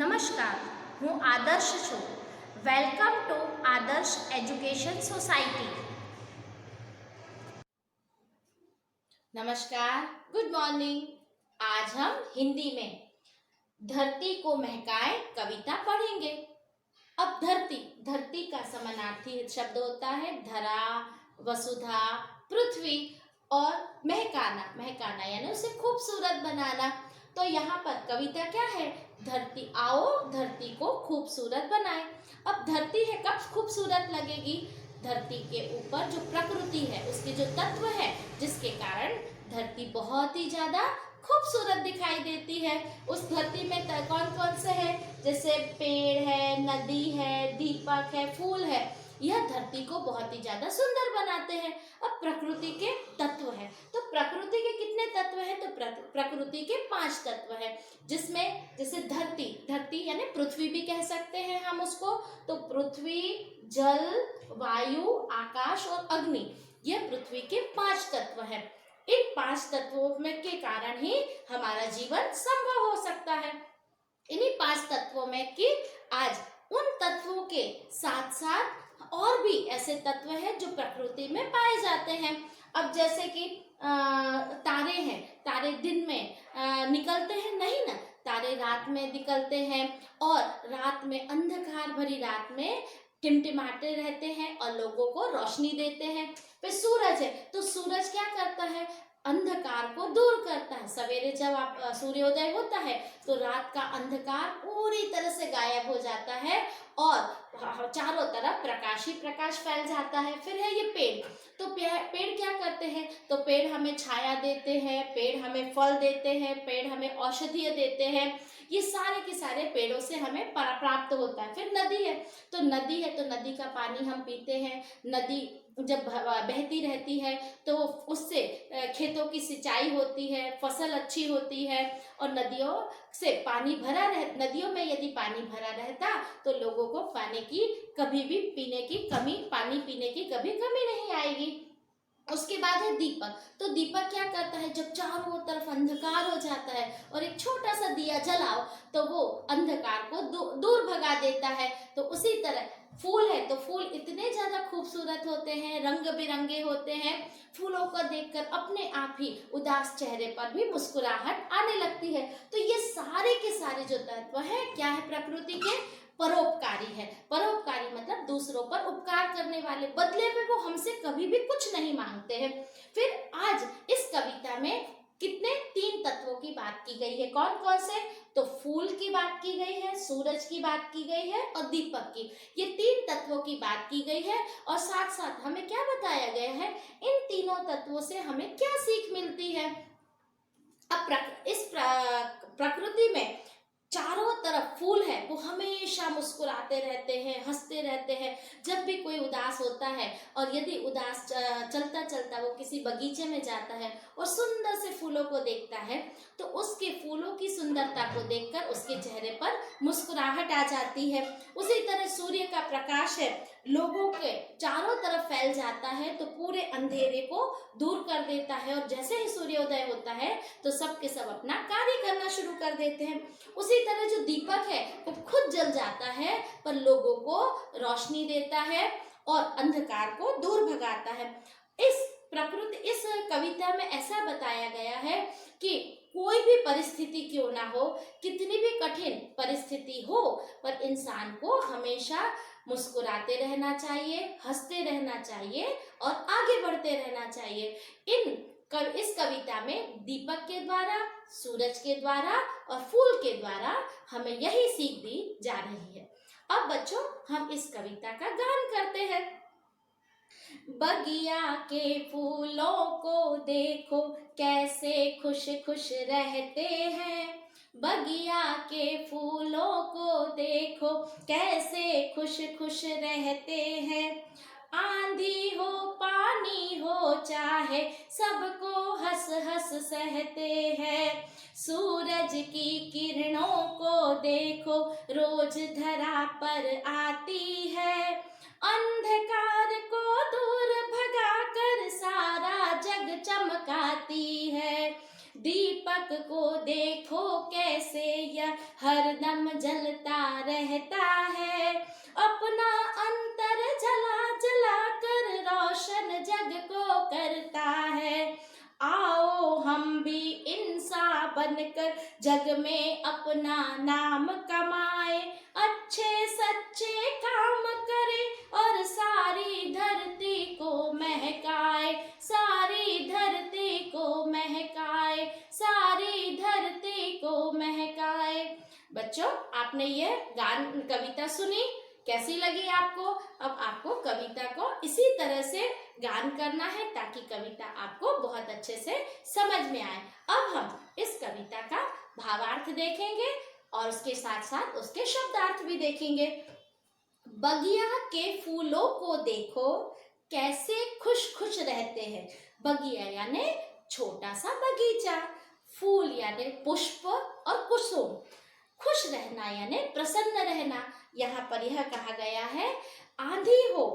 નમસ્કાર, હું આદર્શ છું. વેલકમ ટુ આદર્શ એજ્યુકેશન સોસાइटी. नमस्कार, गुड मॉर्निंग. आज हम हिंदी में धरती को महकाए कविता पढ़ेंगे. अब धरती धरती का समानार्थी शब्द होता है धरा, वसुधा, पृथ्वी और महकाना. महकाना यानी उसे खूबसूरत बनाना. तो यहाँ पर कविता क्या है? धरती, आओ धरती को खूबसूरत बनाए. अब धरती है, कब खूबसूरत लगेगी? धरती के ऊपर जो प्रकृति है, उसके जो तत्व है, जिसके कारण धरती बहुत ही ज्यादा खूबसूरत दिखाई देती है. उस धरती में कौन कौन से है? जैसे पेड़ है, नदी है, दीपक है, फूल है. यह धरती को बहुत ही ज्यादा सुंदर बनाते हैं. अब प्रकृति के तत्व है, तो प्रकृति के कितने तत्व हैं? तो प्रकृति के 5 तत्व है, जिसमें जैसे धरती, धरती यानी पृथ्वी भी कह सकते हैं हम उसको. तो पृथ्वी, जल, वायु, आकाश और अग्नि, यह पृथ्वी के 5 तत्व है. इन 5 तत्वों में के कारण ही हमारा जीवन संभव हो सकता है. इन्हीं 5 तत्वों में कि आज उन तत्वों के साथ साथ और भी ऐसे तत्व हैं जो प्रकृति में पाए जाते हैं. अब जैसे कि तारे हैं. तारे दिन में निकलते हैं नहीं ना, तारे रात में निकलते हैं और रात में, अंधकार भरी रात में टिमटिमाते रहते हैं और लोगों को रोशनी देते हैं. फिर सूरज है, तो सूरज क्या करता है? अंधकार को दूर करता है. सवेरे जब आप सूर्योदय होता है तो रात का अंधकार पूरी तरह से गायब हो जाता है और चारों तरफ प्रकाश ही प्रकाश फैल जाता है. फिर है ये पेड़. तो पेड़ क्या करते हैं? तो पेड़ हमें छाया देते हैं, पेड़ हमें फल देते हैं, पेड़ हमें औषधीय देते हैं. ये सारे के सारे पेड़ों से हमें प्राप्त होता है. फिर नदी है, तो नदी है तो नदी का पानी हम पीते हैं. नदी जब बहती रहती है तो उससे खेतों की सिंचाई होती है, फसल अच्छी होती है. और नदियों से पानी भरा नदियों में यदि पानी भरा रहता तो लोगों को पानी की कभी भी पानी पीने की कभी कमी नहीं आएगी. उसके बाद है दीपक. तो दीपक क्या करता है? जब चारों तरफ अंधकार हो जाता है और एक छोटा सा दिया जलाओ तो वो अंधकार को दूर भगा देता है. तो उसी तरह फूल है, तो फूल इतने ज्यादा खूबसूरत होते हैं, रंग बिरंगे होते हैं. फूलों को देखकर अपने आप ही उदास चेहरे पर भी मुस्कुराहट आने लगती है. तो ये सारे के सारे जो तत्व है क्या है? प्रकृति के परोपकारी है. परोपकारी मतलब दूसरों पर उपकार करने वाले, बदले में वो हमसे कभी भी कुछ नहीं मांगते हैं. फिर आज इस कविता में कितने 3 तत्वों की बात की गई है. कौन कौन से? तो फूल की बात की गई है, सूरज की बात की गई है और दीपक की. ये 3 तत्वों की बात की गई है और साथ साथ हमें क्या बताया गया है? इन तीनों तत्वों से हमें क्या सीख मिलती है? अब इस प्रकृति में चारों तरफ फूल है, वो हमेशा मुस्कुराते रहते हैं, हंसते रहते हैं. जब भी कोई उदास होता है और यदि उदास चलता चलता वो किसी बगीचे में जाता है और सुंदर से फूलों को देखता है तो उसके फूलों की सुंदरता को देखकर उसके चेहरे पर मुस्कुराहट आ जाती है. उसी तरह सूर्य का प्रकाश है, लोगों के चारों तरफ फैल जाता है तो पूरे अंधेरे को दूर कर देता है. और जैसे ही सूर्योदय होता है तो सब के सब अपना कार्य करना शुरू कर देते हैं. उसी तरह जो दीपक है वो खुद जल जाता है पर लोगों को रोशनी देता है और अंधकार को दूर भगाता है. इस कविता में ऐसा बताया गया है कि कोई भी परिस्थिति क्यों ना हो, कितनी भी कठिन परिस्थिति हो, पर इंसान को हमेशा मुस्कुराते रहना चाहिए, हंसते रहना चाहिए और आगे बढ़ते रहना चाहिए. इस कविता में दीपक के द्वारा, सूरज के द्वारा और फूल के द्वारा हमें यही सीख दी जा रही है. अब बच्चों हम इस कविता का गान करते हैं. बगिया के फूलों को देखो कैसे खुश खुश रहते हैं. बगिया के फूलों को देखो कैसे खुश खुश रहते हैं. आंधी हो पानी हो चाहे सबको हंस हंस सहते हैं. सूरज की किरणों को देखो रोज धरा पर आती है. अंधकार को दूर भगाकर सारा जग चमकाती है. दीपक को देखो कैसे यह हरदम जलता रहता है, अपना अंतर जला जला कर रोशन जग को करता है। आओ हम भी इंसान बनकर जग में अपना नाम कमाए, अच्छे सच्चे काम करे और सारी धरती को महकाए, सारी धरती को महकाए, सारी धरती को महकाए। बच्चों, आपने ये कविता सुनी, कैसी लगी आपको? अब आपको कविता को इसी तरह से गान करना है ताकि कविता आपको बहुत अच्छे से समझ में आए। अब हम इस कविता का भावार्थ देखेंगे और उसके साथ साथ उसके शब्दार्थ भी देखेंगे। बगिया के फूलों को देखो कैसे खुश खुश रहते हैं। बगिया यानी छोटा सा बगीचा, फूल यानी पुष्प और कुसुम, खुश रहना यानी प्रसन्न रहना। यहाँ पर यह कहा गया है, आंधी हो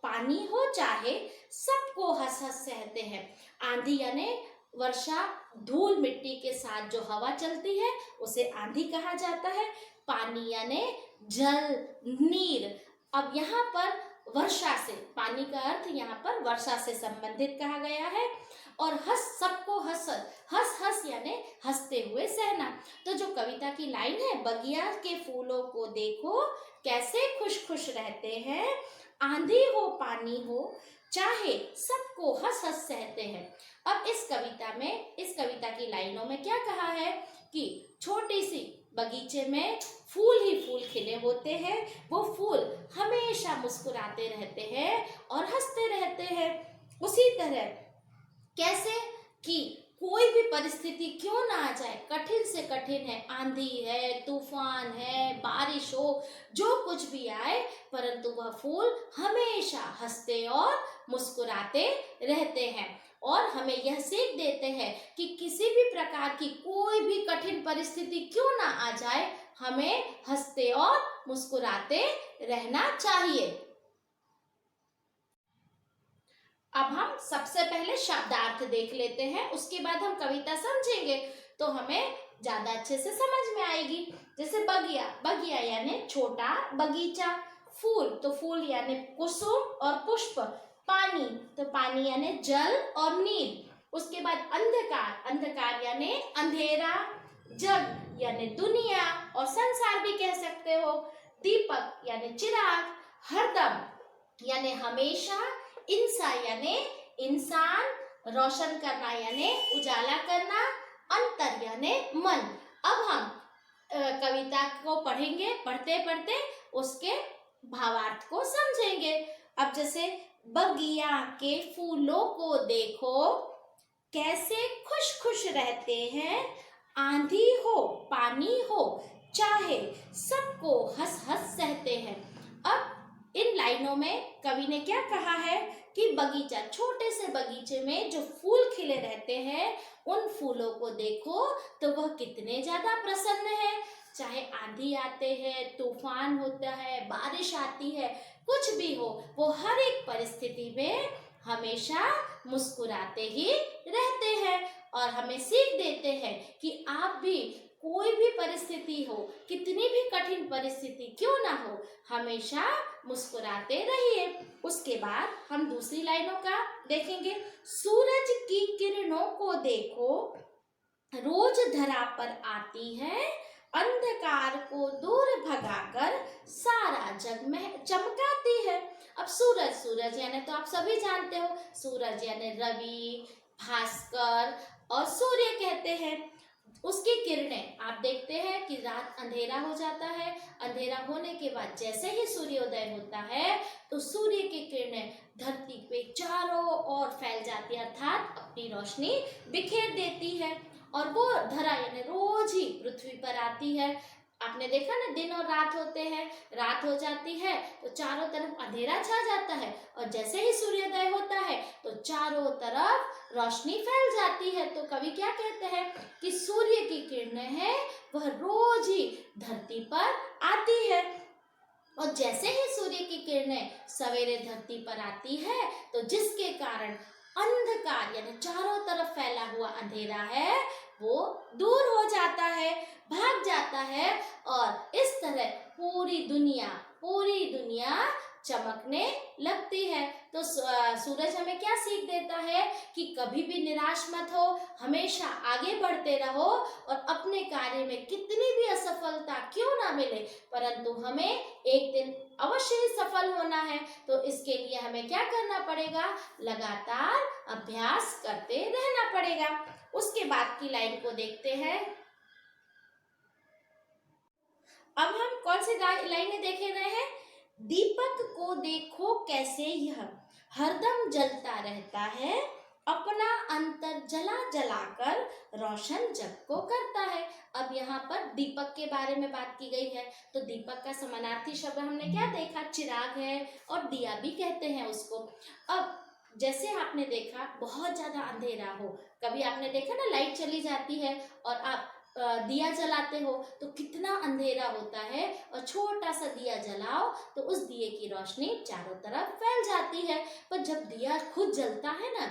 पानी हो चाहे सबको हंस हंस सहते हैं। आंधी यानी वर्षा, धूल मिट्टी के साथ जो हवा चलती है उसे आंधी कहा जाता है। पानी यानी जल, नीर। अब यहाँ पर वर्षा से, पानी का अर्थ यहाँ पर वर्षा से संबंधित कहा गया है। और हंस, सबको हंस, हंस हंस यानी हंसते हुए सहना। तो जो कविता की लाइन है, बगिया के फूलों को देखो कैसे खुश खुश रहते हैं, आंधी हो पानी हो चाहे सबको हंस हंस सहते हैं। अब इस कविता में, इस कविता की लाइनों में क्या कहा है कि छोटी सी बगीचे में फूल ही फूल खिले होते हैं, वो फूल हमेशा मुस्कुराते रहते हैं और हंसते रहते हैं। उसी तरह कैसे कि कोई भी परिस्थिति क्यों ना आ जाए, कठिन से कठिन है, आंधी है, तूफान है, बारिश हो, जो कुछ भी आए, परंतु वह फूल हमेशा हंसते और मुस्कुराते रहते हैं। और हमें यह सीख देते हैं कि किसी भी प्रकार की कोई भी कठिन परिस्थिति क्यों ना आ जाए, हमें हंसते और मुस्कुराते रहना चाहिए। अब हम सबसे पहले शब्दार्थ देख लेते हैं, उसके बाद हम कविता समझेंगे तो हमें ज्यादा अच्छे से समझ में आएगी। जैसे बगिया, बगिया यानी छोटा बगीचा, फूल तो फूल यानी कुसुम और पुष्प, पानी तो पानी यानी जल और नीर। उसके बाद अंधकार, अंधकार यानी अंधेरा, जग यानी दुनिया और संसार भी कह सकते हो, दीपक यानी चिराग, हरदम यानी हमेशा, इंसान यानी इंसान, रोशन करना यानी उजाला करना, अंतर यानी मन। अब हम कविता को पढ़ेंगे, पढ़ते पढ़ते उसके भावार्थ को समझेंगे। अब जैसे बगिया के फूलों को देखो कैसे खुश खुश रहते हैं, आंधी हो पानी हो चाहे सबको हंस हंस सहते हैं। अब इन लाइनों में कवि ने क्या कहा है कि बगीचा, छोटे से बगीचे में जो फूल खिले रहते हैं, उन फूलों को देखो तो वह कितने ज्यादा प्रसन्न है। चाहे आंधी आते हैं, तूफान होता है, बारिश आती है, कुछ भी हो, वो हर एक परिस्थिति में हमेशा मुस्कुराते ही रहते हैं और हमें सीख देते हैं कि आप भी कोई भी परिस्थिति हो, कितनी भी कठिन परिस्थिति क्यों ना हो, हमेशा मुस्कुराते रहिए। उसके बाद हम दूसरी लाइनों का देखेंगे। सूरज की किरणों को देखो रोज धरा पर आती है, अंधकार को दूर भगाकर सारा जग में चमकाती है। अब सूरज, सूरज यानी तो आप सभी जानते हो, सूरज यानी रवि, भास्कर और सूर्य कहते हैं। उसकी किरणें आप देखते हैं कि रात अंधेरा हो जाता है, अंधेरा होने के बाद जैसे ही सूर्योदय होता है तो सूर्य की किरणें धरती पे चारों ओर फैल जाती है, अर्थात अपनी रोशनी बिखेर देती है और वो धरा यानी रोज ही पृथ्वी पर आती है। आपने देखा ना, दिन और रात होते हैं, रात हो जाती है तो चारों तरफ अंधेरा छा जाता है और जैसे ही सूर्योदय होता है तो चारों तरफ रोशनी फैल जाती है। तो कवि क्या कहते हैं कि सूर्य की किरणें हैं वह रोज ही धरती पर आती है और जैसे ही सूर्य की किरणें सवेरे धरती पर आती है तो जिसके कारण अंधकार यानी चारों तरफ फैला हुआ अंधेरा है वो दूर हो जाता है, भाग जाता है और इस तरह पूरी दुनिया चमकने लगती है। तो सूरज हमें क्या सीख देता है कि कभी भी निराश मत हो, हमेशा आगे बढ़ते रहो और अपने कार्य में कितनी भी असफलता क्यों ना मिले, परंतु हमें एक दिन अवश्य ही सफल होना है। तो इसके लिए हमें क्या करना पड़ेगा? लगातार अभ्यास करते रहना पड़ेगा। उसके बाद की लाइन को देखते हैं। अब हम कौन सी लाइनें देखे रहे हैं? दीपक को देखो कैसे यह हरदम जलता रहता है, अपना अंतर जला जलाकर रोशन जग को करता है। अब यहाँ पर दीपक के बारे में बात की गई है। तो दीपक का समानार्थी शब्द हमने क्या देखा? चिराग है और दिया भी कहते हैं उसको। अब जैसे आपने देखा बहुत ज्यादा अंधेरा हो, कभी आपने देखा ना लाइट चली जाती है और आप दिया जलाते हो तो कितना अंधेरा होता है, और छोटा सा दिया जलाओ तो उस दिए की रोशनी चारों तरफ फैल जाती है। पर जब दिया खुद जलता है ना,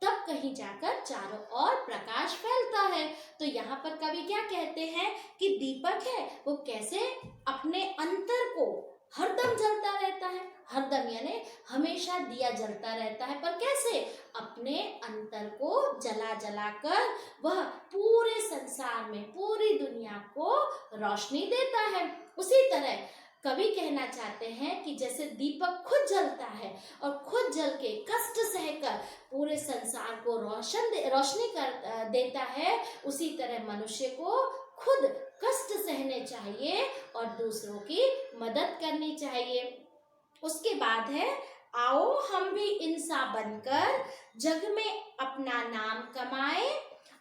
तब कहीं जाकर चारों ओर प्रकाश फैलता है। तो यहाँ पर कवि क्या कहते हैं कि दीपक है वो कैसे अपने अंतर को हरदम जलता रहता है। हरदम यानी हमेशा दिया जलता रहता है, पर कैसे? अपने अंतर को जला जला कर वह पूरे संसार में पूरी दुनिया को रोशनी देता है। उसी तरह कवि कहना चाहते हैं कि जैसे दीपक खुद जलता है और खुद जल के कष्ट सहकर पूरे संसार को रोशनी कर देता है, उसी तरह मनुष्य को खुद कष्ट सहने चाहिए और दूसरों की मदद करनी चाहिए। उसके बाद है, आओ हम भी इंसान बनकर जग में अपना नाम कमाए,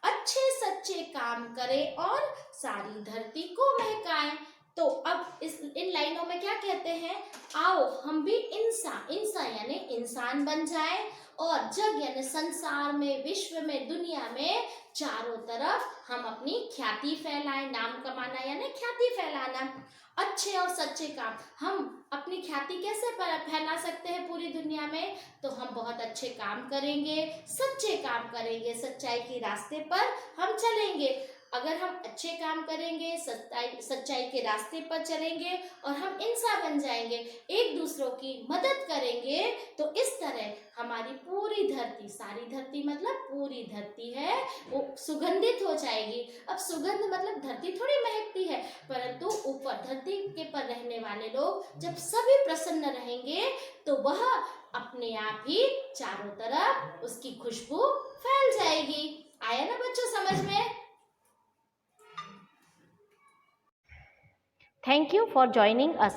अच्छे सच्चे काम करें और सारी धरती को महकाएं। तो अब इन लाइनों में क्या कहते हैं? आओ हम भी इंसान यानी इंसान बन जाए, और जग यानी संसार में, विश्व में, दुनिया में चारों तरफ हम अपनी ख्याति फैलाएं। नाम कमाना यानी ख्याति फैलाना। अच्छे और सच्चे काम, हम अपनी ख्याति कैसे फैला सकते हैं पूरी दुनिया में? तो हम बहुत अच्छे काम करेंगे, सच्चे काम करेंगे, सच्चाई के रास्ते पर हम चलेंगे। अगर हम अच्छे काम करेंगे, सच्चाई के रास्ते पर चलेंगे और हम इंसान बन जाएंगे, एक दूसरों की मदद करेंगे, तो इस तरह हमारी पूरी धरती, सारी धरती मतलब पूरी धरती है, वो सुगंधित हो जाएगी। अब सुगंध मतलब धरती थोड़ी महकती है, परंतु ऊपर धरती के पर रहने वाले लोग जब सभी प्रसन्न रहेंगे तो वह अपने आप ही चारों तरफ उसकी खुशबू फैल जाएगी। आया ना बच्चों समझ में? Thank you for joining us.